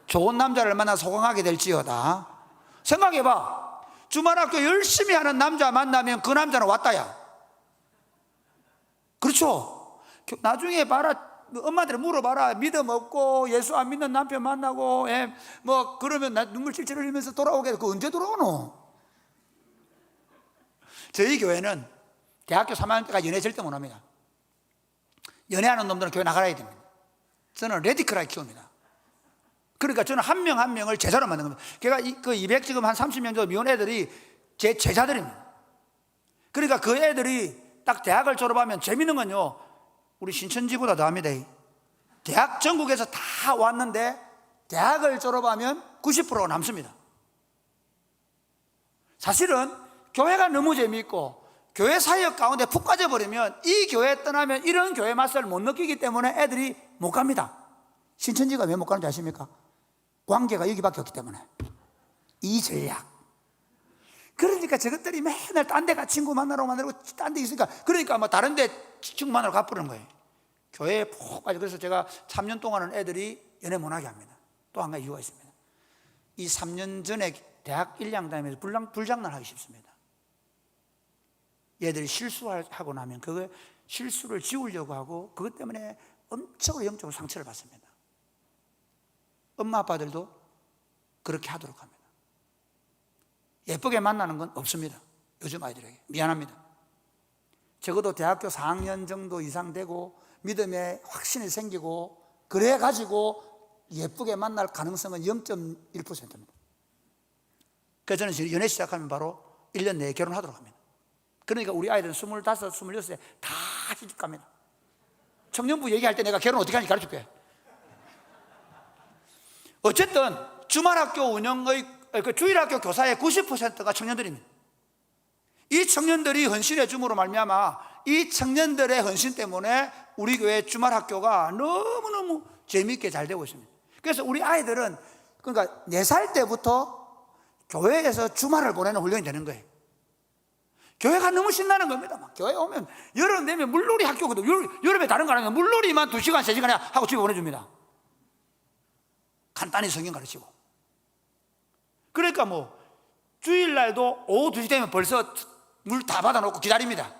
좋은 남자를 만나 소강하게 될지어다. 생각해봐. 주말학교 열심히 하는 남자 만나면 그 남자는 왔다야. 그렇죠? 나중에 봐라, 엄마들 물어봐라. 믿음 없고 예수 안 믿는 남편 만나고 뭐 그러면 눈물 찔찔 흘리면서 돌아오게. 그 언제 돌아오노? 저희 교회는 대학교 3학년 때까지 연애 절대 못합니다. 연애하는 놈들은 교회 나가야 됩니다. 저는 레디컬하게 키웁니다. 그러니까 저는 한 명 한 명을 제자로 만든 겁니다. 제가 그 200 지금 한 30명 정도 미혼 애들이 제 제자들입니다. 그러니까 그 애들이 딱 대학을 졸업하면 재밌는 건요, 우리 신천지보다 더합니다. 대학 전국에서 다 왔는데 대학을 졸업하면 90%가 남습니다. 사실은 교회가 너무 재미있고 교회 사역 가운데 푹 빠져버리면 이 교회 떠나면 이런 교회 맛을 못 느끼기 때문에 애들이 못 갑니다. 신천지가 왜 못 가는지 아십니까? 관계가 여기밖에 없기 때문에. 이 전략. 그러니까 저것들이 맨날 딴 데 가 친구 만나러 딴 데 있으니까, 그러니까 뭐 다른 데 친구 만나러 가버리는 거예요. 교회에 푹 빠져. 그래서 제가 3년 동안은 애들이 연애 못하게 합니다. 또 한 가지 이유가 있습니다. 이 3년 전에 대학 1년 다니면서 불장난하기 쉽습니다. 얘들이 실수하고 나면 그 실수를 지우려고 하고 그것 때문에 엄청나게 영적으로 상처를 받습니다. 엄마 아빠들도 그렇게 하도록 합니다. 예쁘게 만나는 건 없습니다. 요즘 아이들에게. 미안합니다. 적어도 대학교 4학년 정도 이상 되고 믿음에 확신이 생기고 그래 가지고 예쁘게 만날 가능성은 0.1%입니다. 그래서 저는 연애 시작하면 바로 1년 내에 결혼하도록 합니다. 그러니까 우리 아이들은 25, 26에 다 시집 갑니다. 청년부 얘기할 때 내가 결혼 어떻게 하는지 가르쳐줄게. 어쨌든 주말학교 운영의 그 주일학교 교사의 90%가 청년들입니다. 이 청년들이 헌신해 줌으로 말미암아 이 청년들의 헌신 때문에 우리 교회 주말학교가 너무너무 재미있게 잘 되고 있습니다. 그래서 우리 아이들은 그러니까 4살 때부터 교회에서 주말을 보내는 훈련이 되는 거예요. 교회가 너무 신나는 겁니다. 막 교회 오면 여름 되면 물놀이 학교거든. 여름에 다른 거 안 하면 물놀이만 2시간, 3시간 하고 집에 보내줍니다. 간단히 성경 가르치고. 그러니까 뭐 주일날도 오후 2시 되면 벌써 물 다 받아놓고 기다립니다.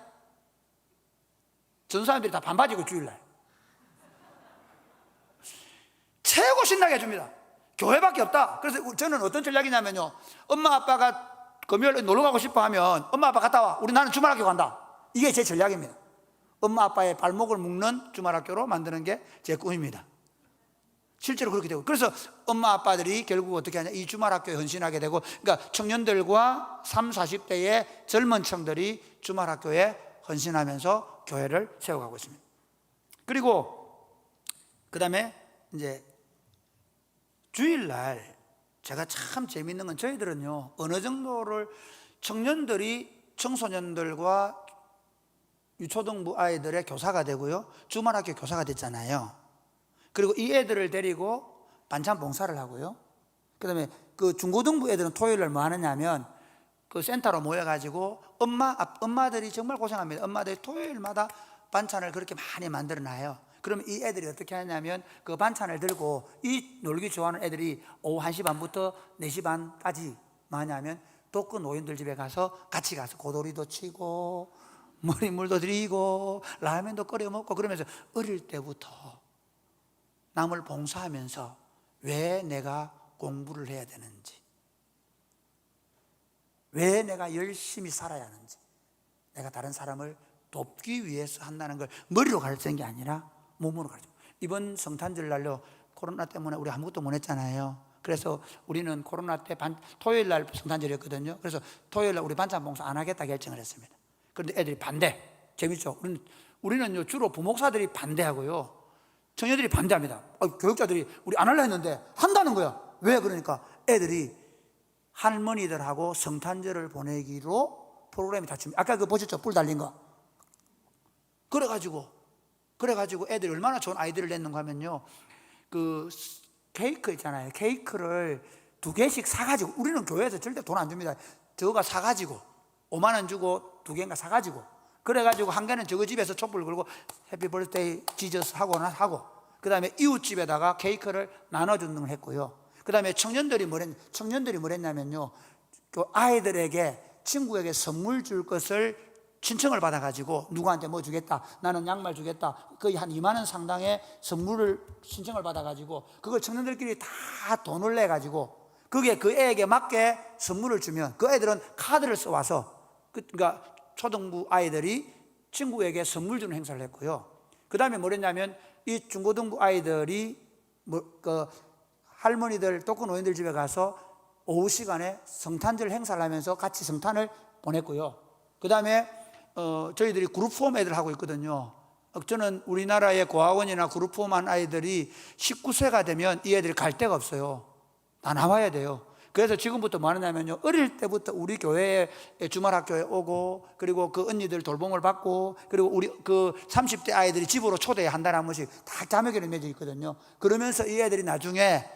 전 사람들이 다 반바지고 주일날 최고 신나게 해줍니다. 교회밖에 없다. 그래서 저는 어떤 전략이냐면요, 엄마 아빠가 금요일에 놀러 가고 싶어 하면 엄마 아빠 갔다 와, 우리 나는 주말학교 간다. 이게 제 전략입니다. 엄마 아빠의 발목을 묶는 주말학교로 만드는 게 제 꿈입니다. 실제로 그렇게 되고, 그래서 엄마 아빠들이 결국 어떻게 하냐, 이 주말학교에 헌신하게 되고, 그러니까 청년들과 30, 40대의 젊은 층들이 주말학교에 헌신하면서 교회를 세워가고 있습니다. 그리고 그 다음에 이제 주일날 제가 참 재밌는 건, 저희들은요 어느 정도를 청년들이 청소년들과 유초등부 아이들의 교사가 되고요, 주말학교 교사가 됐잖아요. 그리고 이 애들을 데리고 반찬 봉사를 하고요, 그 다음에 그 중고등부 애들은 토요일날 뭐 하느냐면 그 센터로 모여가지고 엄마들이 정말 고생합니다. 엄마들이 토요일마다 반찬을 그렇게 많이 만들어 놔요. 그러면 이 애들이 어떻게 하냐면 그 반찬을 들고, 이 놀기 좋아하는 애들이 오후 1시 반부터 4시 반까지 뭐 하냐면 독거 노인들 집에 가서 같이 가서 고돌이도 치고 머리물도 드리고 라면도 끓여 먹고, 그러면서 어릴 때부터 남을 봉사하면서 왜 내가 공부를 해야 되는지, 왜 내가 열심히 살아야 하는지, 내가 다른 사람을 돕기 위해서 한다는 걸 머리로 가르치는 게 아니라 몸으로 가르쳐요. 이번 성탄절 날로 코로나 때문에 우리 아무것도 못 했잖아요. 그래서 우리는 코로나 때 토요일 날 성탄절이었거든요. 그래서 토요일 날 우리 반찬 봉사 안 하겠다 결정을 했습니다. 그런데 애들이 반대. 재밌죠? 우리는 주로 부목사들이 반대하고요, 청년들이 반대합니다. 교육자들이 우리 안 하려 했는데 한다는 거야. 왜? 그러니까 애들이 할머니들하고 성탄절을 보내기로 프로그램이 다 준비. 아까 그거 보셨죠? 뿔 달린 거. 그래가지고 애들이 얼마나 좋은 아이디어를 냈는가 하면요, 그 케이크 있잖아요. 케이크를 2개씩 사가지고, 우리는 교회에서 절대 돈 안 줍니다. 저거가 사가지고 5만 원 주고 2개인가 사가지고, 그래가지고 한 개는 저거 집에서 촛불 걸고 해피 버스데이 지저스 하고 그 다음에 이웃집에다가 케이크를 나눠주는 걸 했고요. 그 다음에 청년들이 뭘 했냐면요, 그 아이들에게, 친구에게 선물 줄 것을 신청을 받아가지고, 누구한테 뭐 주겠다, 나는 양말 주겠다, 거의 한 2만 원 상당의 선물을 신청을 받아가지고, 그걸 청년들끼리 다 돈을 내가지고 그게 그 애에게 맞게 선물을 주면 그 애들은 카드를 써와서, 그러니까 초등부 아이들이 친구에게 선물 주는 행사를 했고요. 그 다음에 뭘 했냐면, 이 중고등부 아이들이 그 할머니들, 독거 노인들 집에 가서 오후 시간에 성탄절 행사를 하면서 같이 성탄을 보냈고요. 그 다음에 저희들이 그룹 홈 애들 하고 있거든요. 저는 우리나라의 고학원이나 그룹홈한 아이들이 19세가 되면 이 애들이 갈 데가 없어요. 다 나와야 돼요. 그래서 지금부터 뭐 하느냐면요, 어릴 때부터 우리 교회에 주말학교에 오고, 그리고 그 언니들 돌봄을 받고, 그리고 우리 그 30대 아이들이 집으로 초대해 한 달에 한 번씩 다 자매교를 맺어 있거든요. 그러면서 이 애들이 나중에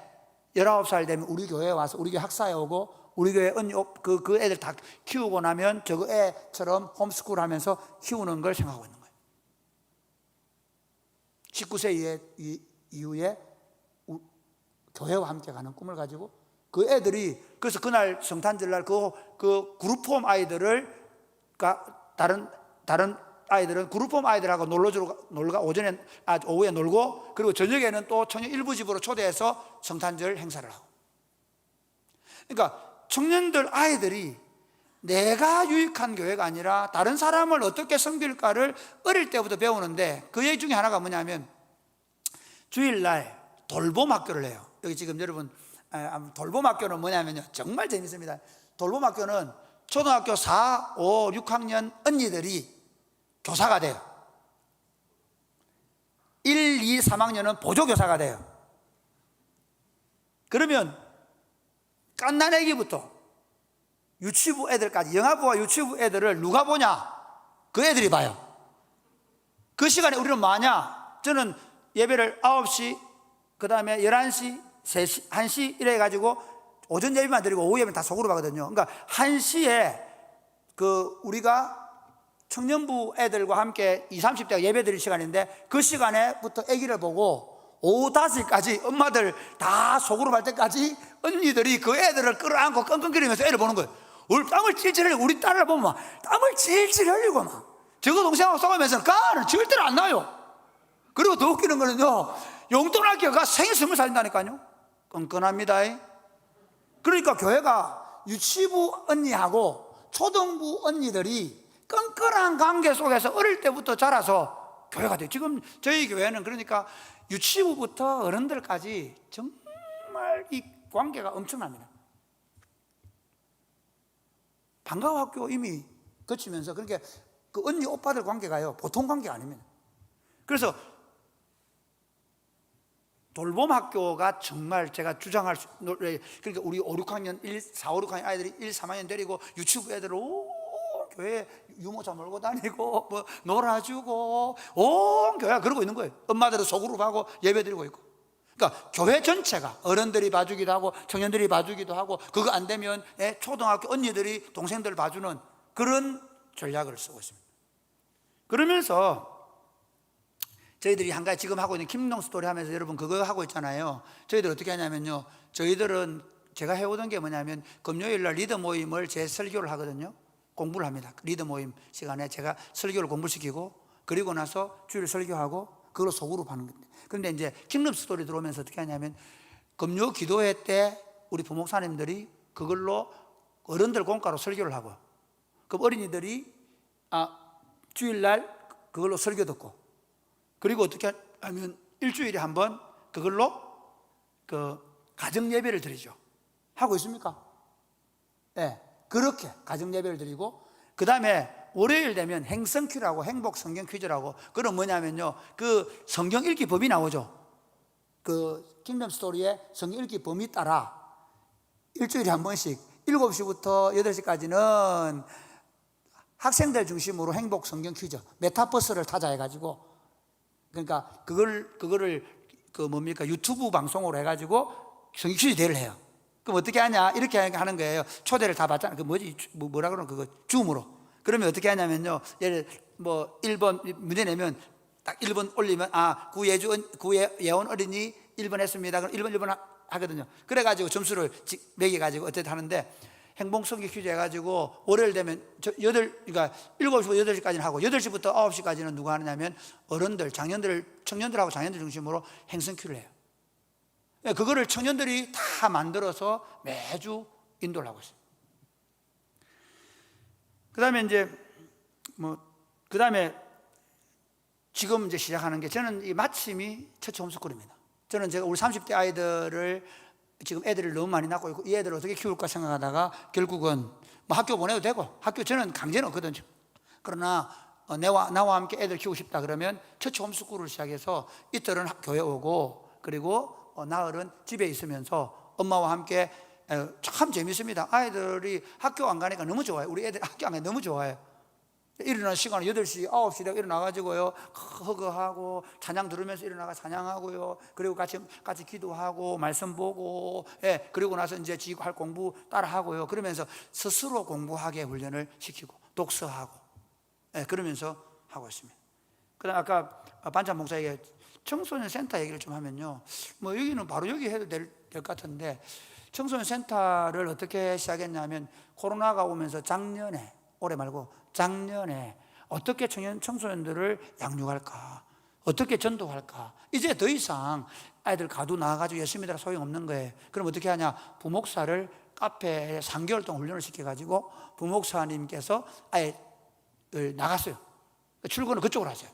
19살 되면 우리 교회에 와서 우리 교회 학사에 오고, 우리 교회 언니 그 애들 다 키우고 나면 저거 애처럼 홈스쿨 하면서 키우는 걸 생각하고 있는 거예요. 19세 이후에 교회와 함께 가는 꿈을 가지고, 그 애들이 그래서 그날 성탄절날 그 그룹홈 아이들을, 다른 아이들은 그룹홈 아이들하고 놀러가 오후에 놀고, 그리고 저녁에는 또 청년 일부 집으로 초대해서 성탄절 행사를 하고. 그러니까 청년들 아이들이 내가 유익한 교회가 아니라 다른 사람을 어떻게 섬길까를 어릴 때부터 배우는데, 그 얘기 중에 하나가 뭐냐면 주일날 돌봄 학교를 해요. 여기 지금 여러분 돌봄 학교는 뭐냐면요, 정말 재밌습니다. 돌봄 학교는 초등학교 4, 5, 6학년 언니들이 교사가 돼요. 1, 2, 3학년은 보조교사가 돼요. 그러면 갓난애기부터 유치부 애들까지, 영아부와 유치부 애들을 누가 보냐? 그 애들이 봐요. 그 시간에 우리는 뭐하냐? 저는 예배를 9시, 그 다음에 11시, 3시, 1시 이래 가지고 오전 예배만 드리고 오후 예배는 다 속으로 가거든요. 그러니까 1시에 우리가 청년부 애들과 함께 20, 30대가 예배 드릴 시간인데, 그 시간에부터 아기를 보고 오후 5시까지 엄마들 다 속으로 갈 때까지 언니들이 그 애들을 끌어안고 끙끙거리면서 애를 보는 거예요. 땀을 찔찔 흘리고, 우리 딸을 보면 막 땀을 찔찔 흘리고 막 저거 동생하고 싸우면서 가는 절대로 안 나요. 그리고 더 웃기는 거는요, 용돈학교가 생일 20살 살린다니까요. 끈끈합니다. 그러니까 교회가 유치부 언니하고 초등부 언니들이 끈끈한 관계 속에서 어릴 때부터 자라서 교회가 돼요. 지금 저희 교회는 그러니까 유치부부터 어른들까지 정말 이 관계가 엄청납니다. 방과후 학교 이미 거치면서, 그러니까 그 언니 오빠들 관계가요, 보통 관계가 아닙니다. 그래서 돌봄 학교가 정말 제가 주장할 수, 그러니까 우리 5, 6학년 4, 5, 6학년 아이들이 1, 3학년 데리고 유치부 애들을 교회 유모차 몰고 다니고 뭐 놀아주고 온 교회가 그러고 있는 거예요. 엄마들은 속으로 하고 예배 드리고 있고. 그러니까 교회 전체가 어른들이 봐주기도 하고 청년들이 봐주기도 하고, 그거 안 되면 초등학교 언니들이 동생들 봐주는 그런 전략을 쓰고 있습니다. 그러면서 저희들이 한 가지 지금 하고 있는 킹덤 스토리 하면서 여러분 그거 하고 있잖아요. 저희들 어떻게 하냐면요, 저희들은 제가 해오던 게 뭐냐면 금요일날 리더 모임을 제 설교를 하거든요. 공부를 합니다. 리더 모임 시간에 제가 설교를 공부시키고, 그리고 나서 주일 설교하고 그걸로 소그룹 하는 겁니다. 그런데 이제 킹덤 스토리 들어오면서 어떻게 하냐면 금요 기도회 때 우리 부목사님들이 그걸로 어른들 공과로 설교를 하고, 그럼 어린이들이 주일날 그걸로 설교 듣고, 그리고 어떻게 하면 일주일에 한 번 그걸로 가정 예배를 드리죠. 하고 있습니까? 네, 그렇게 가정 예배를 드리고, 그 다음에 월요일 되면 행성퀴라고, 행복 성경 퀴즈라고, 그건 뭐냐면요, 그 성경 읽기 법이 나오죠. 그 킹덤 스토리의 성경 읽기 범위 따라 일주일에 한 번씩 7시부터 8시까지는 학생들 중심으로 행복 성경 퀴즈, 메타버스를 타자 해가지고, 그러니까 그거를 유튜브 방송으로 해가지고 성경 퀴즈 대회를 해요. 그럼 어떻게 하냐, 이렇게 하는 거예요. 초대를 다 받잖아요. 뭐라 그러나, 그거 줌으로. 그러면 어떻게 하냐면요, 예를 1번 문제 내면 딱 1번 올리면 구예원 어린이 1번 했습니다. 그럼 1번 하거든요. 그래가지고 점수를 매겨가지고 어떻게 하는데, 행복성경 퀴즈 해가지고 월요일 되면 그러니까 7시부터 8시까지는 하고 8시부터 9시까지는 누가 하느냐면 어른들, 청년들하고 장년들 중심으로 행성퀴를 해요. 그거를 청년들이 다 만들어서 매주 인도를 하고 있어요. 그 다음에 지금 이제 시작하는 게, 저는 이 마침이 처치 홈스쿨입니다. 저는 제가 우리 30대 아이들을 지금 애들을 너무 많이 낳고 있고, 이 애들을 어떻게 키울까 생각하다가 결국은 뭐 학교 보내도 되고, 학교 저는 강제는 없거든요. 그러나 나와 함께 애들 키우고 싶다 그러면 처치 홈스쿨을 시작해서 이틀은 교회 오고, 그리고 나흘은 집에 있으면서 엄마와 함께. 참 재밌습니다. 아이들이 학교 안 가니까 너무 좋아요. 우리 애들 학교 안 가니까 너무 좋아요. 일어나는 시간은 8시, 9시 되고 일어나가지고요, 허거하고 찬양 들으면서 일어나가 찬양하고요, 그리고 같이 기도하고 말씀 보고, 그리고 나서 이제 지 할 공부 따라하고요, 그러면서 스스로 공부하게 훈련을 시키고 독서하고, 그러면서 하고 있습니다. 그다음 아까 반찬 목사에게 청소년 센터 얘기를 좀 하면요, 뭐 여기는 바로 여기 해도 될 것 같은데, 청소년 센터를 어떻게 시작했냐면, 코로나가 오면서 작년에, 올해 말고 작년에 어떻게 청소년들을 양육할까, 어떻게 전도할까, 이제 더 이상 아이들 가두 나와가지고 열심히 하라 소용없는 거예요. 그럼 어떻게 하냐, 부목사를 카페에 3개월 동안 훈련을 시켜가지고 부목사님께서 아이를 나갔어요. 출근을 그쪽으로 하세요.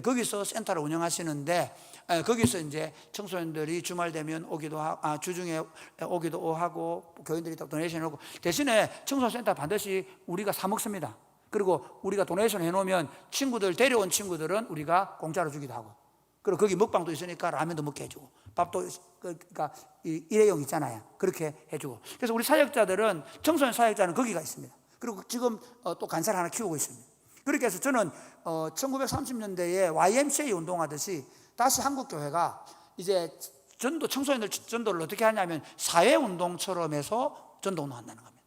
거기서 센터를 운영하시는데, 거기서 이제 청소년들이 주말 되면 오기도 하고, 주중에 오기도 하고, 교인들이 또 도네이션 하고, 대신에 청소년 센터 반드시 우리가 사 먹습니다. 그리고 우리가 도네이션 해놓으면 친구들, 데려온 친구들은 우리가 공짜로 주기도 하고, 그리고 거기 먹방도 있으니까 라면도 먹게 해주고, 밥도, 그러니까 일회용 있잖아요, 그렇게 해주고. 그래서 우리 사역자들은, 청소년 사역자는 거기가 있습니다. 그리고 지금 또 간사를 하나 키우고 있습니다. 그렇게 해서 저는 1930년대에 YMCA 운동하듯이 다시 한국교회가 이제 청소년들 전도를 어떻게 하냐면 사회운동처럼 해서 전도 운동한다는 겁니다.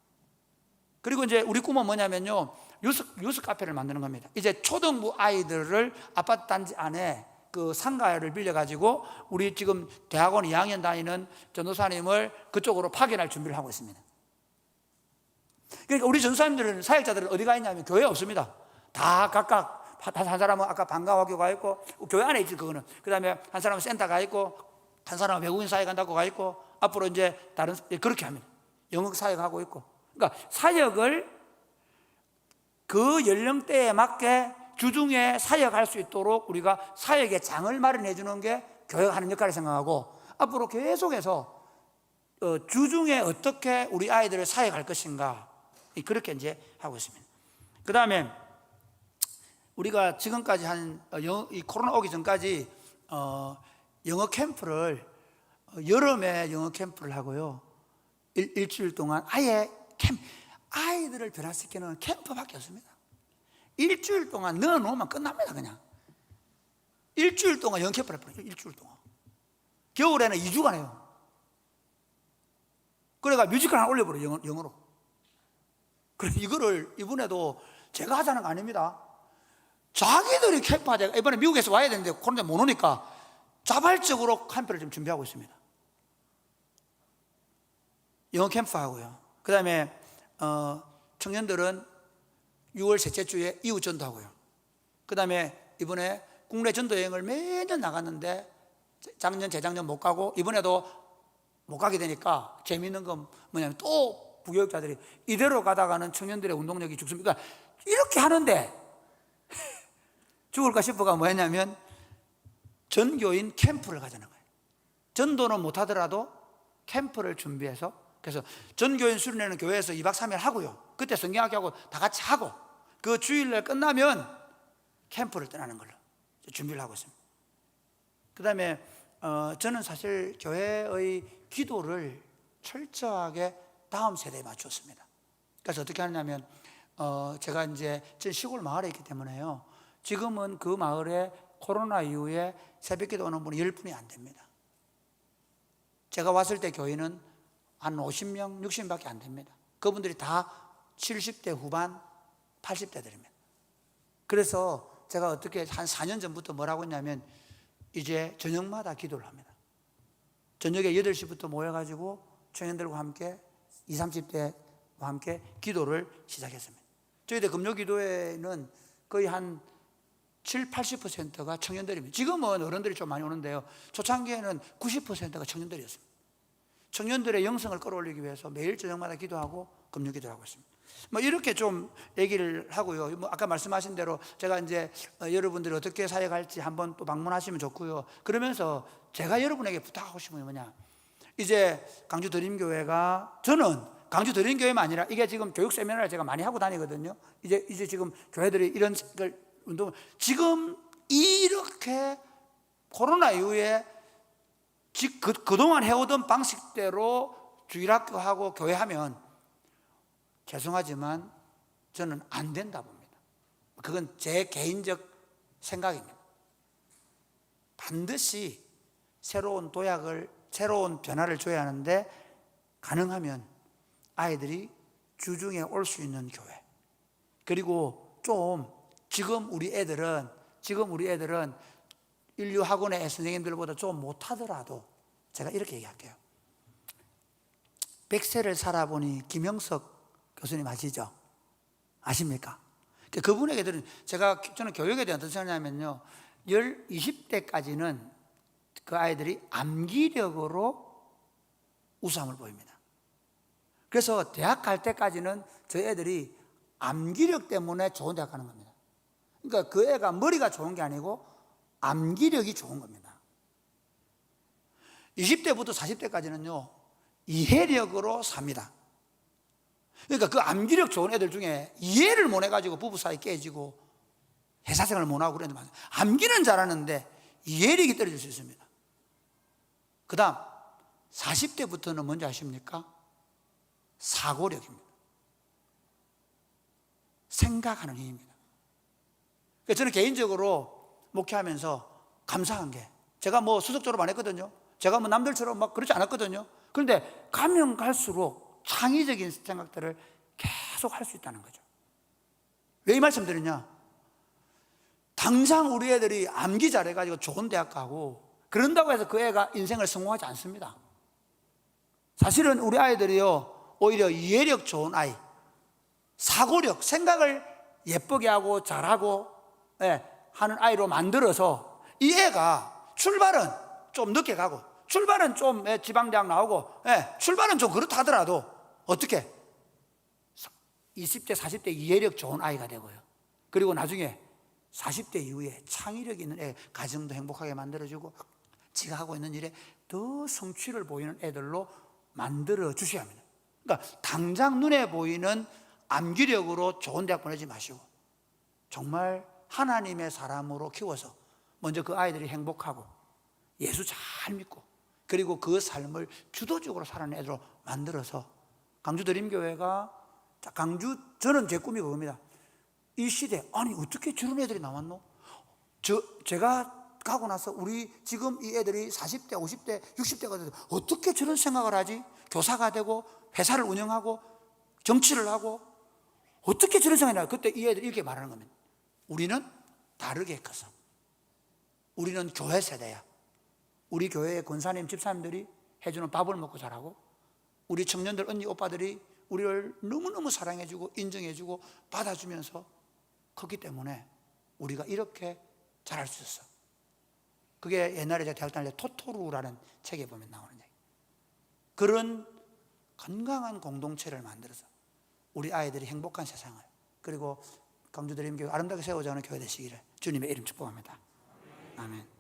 그리고 이제 우리 꿈은 뭐냐면요, 유스 카페를 만드는 겁니다. 이제 초등부 아이들을 아파트 단지 안에 그 상가를 빌려가지고 우리 지금 대학원 2학년 다니는 전도사님을 그쪽으로 파견할 준비를 하고 있습니다. 그러니까 우리 전도사님들은, 사역자들은 어디가 있냐면 교회에 없습니다. 다 각각, 한 사람은 아까 방과학교 가 있고, 교회 안에 있지 그거는. 그 다음에 한 사람은 센터 가 있고, 한 사람은 외국인 사역 한다고 가 있고, 앞으로 이제 다른, 그렇게 합니다. 영어 사역하고 있고. 그러니까 사역을 그 연령대에 맞게 주중에 사역할 수 있도록 우리가 사역의 장을 마련해 주는 게 교회가 하는 역할을 생각하고, 앞으로 계속해서 주중에 어떻게 우리 아이들을 사역할 것인가, 그렇게 이제 하고 있습니다. 그 다음에 우리가 지금까지 이 코로나 오기 전까지 영어 캠프를, 여름에 영어 캠프를 하고요, 일주일 동안 아예 아이들을 변화시키는 캠프밖에 없습니다. 일주일 동안 넣어놓으면 끝납니다. 그냥 일주일 동안 영어 캠프를 해버려요. 일주일 동안. 겨울에는 2주간 해요. 그래가 뮤지컬 하나 올려버려요, 영어로. 그래, 이거를 이번에도 제가 하자는 거 아닙니다. 자기들이 캠프하자. 이번에 미국에서 와야 되는데 코로나 못 오니까 자발적으로 캠프를 좀 준비하고 있습니다. 영어 캠프 하고요. 그 다음에 청년들은 6월 셋째 주에 이웃 전도하고요. 그 다음에 이번에 국내 전도 여행을 매년 나갔는데 작년, 재작년 못 가고 이번에도 못 가게 되니까 재미있는 건 뭐냐면, 또 부교육자들이 이대로 가다가는 청년들의 운동력이 죽습니다. 이렇게 하는데 죽을까 싶어가 뭐였냐면, 전교인 캠프를 가자는 거예요. 전도는 못하더라도 캠프를 준비해서, 그래서 전교인 수련회는 교회에서 2박 3일 하고요, 그때 성경학교하고 다 같이 하고, 그 주일날 끝나면 캠프를 떠나는 걸로 준비를 하고 있습니다. 그 다음에 저는 사실 교회의 기도를 철저하게 다음 세대에 맞췄습니다. 그래서 어떻게 하냐면, 제가 이제 시골 마을에 있기 때문에요, 지금은 그 마을에 코로나 이후에 새벽기도 오는 분이 10분이 안 됩니다. 제가 왔을 때 교인은 한 50명, 60명밖에 안 됩니다. 그분들이 다 70대 후반, 80대들입니다. 그래서 제가 어떻게 한 4년 전부터 뭐라고 했냐면, 이제 저녁마다 기도를 합니다. 저녁에 8시부터 모여가지고 청년들과 함께 20, 30대와 함께 기도를 시작했습니다. 저희들 금요기도회는 거의 한 7, 80%가 청년들입니다. 지금은 어른들이 좀 많이 오는데요, 초창기에는 90%가 청년들이었습니다. 청년들의 영성을 끌어올리기 위해서 매일 저녁마다 기도하고 금요기도를 하고 있습니다. 뭐 이렇게 좀 얘기를 하고요. 뭐 아까 말씀하신 대로 제가 이제 여러분들이 어떻게 사역할지 한번 또 방문하시면 좋고요. 그러면서 제가 여러분에게 부탁하고 싶은 게 뭐냐, 이제 강주 드림교회가, 저는 강주 드림교회만 아니라 이게 지금 교육 세미나를 제가 많이 하고 다니거든요. 이제 지금 교회들이 이런 걸 운동 지금 이렇게 코로나 이후에 그동안 해오던 방식대로 주일학교하고 교회하면 죄송하지만 저는 안 된다 봅니다. 그건 제 개인적 생각입니다. 반드시 새로운 도약을, 새로운 변화를 줘야 하는데 가능하면 아이들이 주중에 올 수 있는 교회, 그리고 좀 지금 우리 애들은 인류학원의 선생님들보다 좀 못하더라도 제가 이렇게 얘기할게요. 100세를 살아보니 김영석 교수님 아시죠? 아십니까? 그분에게 들은 저는 교육에 대한 어떤 생각이냐면요, 20대까지는 그 아이들이 암기력으로 우수함을 보입니다. 그래서 대학 갈 때까지는 저 애들이 암기력 때문에 좋은 대학 가는 겁니다. 그러니까 그 애가 머리가 좋은 게 아니고 암기력이 좋은 겁니다. 20대부터 40대까지는요 이해력으로 삽니다. 그러니까 그 암기력 좋은 애들 중에 이해를 못 해가지고 부부 사이 깨지고 회사 생활 못 하고 그런 애들 많아요. 암기는 잘하는데 이해력이 떨어질 수 있습니다. 그 다음 40대부터는 뭔지 아십니까? 사고력입니다. 생각하는 힘입니다. 그래서 저는 개인적으로 목회하면서 감사한 게, 제가 뭐 수석 졸업 안 했거든요. 제가 뭐 남들처럼 막 그렇지 않았거든요. 그런데 가면 갈수록 창의적인 생각들을 계속 할 수 있다는 거죠. 왜 이 말씀 드리냐? 당장 우리 애들이 암기 잘해가지고 좋은 대학 가고 그런다고 해서 그 애가 인생을 성공하지 않습니다. 사실은 우리 아이들이요, 오히려 이해력 좋은 아이, 사고력, 생각을 예쁘게 하고 잘하고 하는 아이로 만들어서 이 애가 출발은 좀 늦게 가고 출발은 좀 지방대학 나오고 출발은 좀 그렇다 하더라도 어떻게 20대 40대 이해력 좋은 아이가 되고요, 그리고 나중에 40대 이후에 창의력 있는 애, 가정도 행복하게 만들어주고 지가 하고 있는 일에 더 성취를 보이는 애들로 만들어 주셔야 합니다. 그러니까 당장 눈에 보이는 암기력으로 좋은 대학 보내지 마시고 정말 하나님의 사람으로 키워서 먼저 그 아이들이 행복하고 예수 잘 믿고 그리고 그 삶을 주도적으로 살아가는 애들로 만들어서 강주 드림교회가, 저는 제 꿈이 그겁니다. 이 시대, 아니 어떻게 저런 애들이 나왔노? 제가 가고 나서 우리 지금 이 애들이 40대, 50대, 60대가 돼서 어떻게 저런 생각을 하지? 교사가 되고 회사를 운영하고 정치를 하고 어떻게 저런 생각이 나요? 그때 이 애들이 이렇게 말하는 겁니다. 우리는 다르게 커서, 우리는 교회 세대야. 우리 교회의 권사님, 집사님들이 해주는 밥을 먹고 자라고, 우리 청년들, 언니, 오빠들이 우리를 너무너무 사랑해주고 인정해주고 받아주면서 컸기 때문에 우리가 이렇게 잘할 수 있어. 그게 옛날에 제가 대학 다닐 때 토토루라는 책에 보면 나오는 얘기. 그런 건강한 공동체를 만들어서 우리 아이들이 행복한 세상을, 그리고 강주드림교회 아름답게 세워가는 교회 되시기를 주님의 이름 축복합니다. 아멘.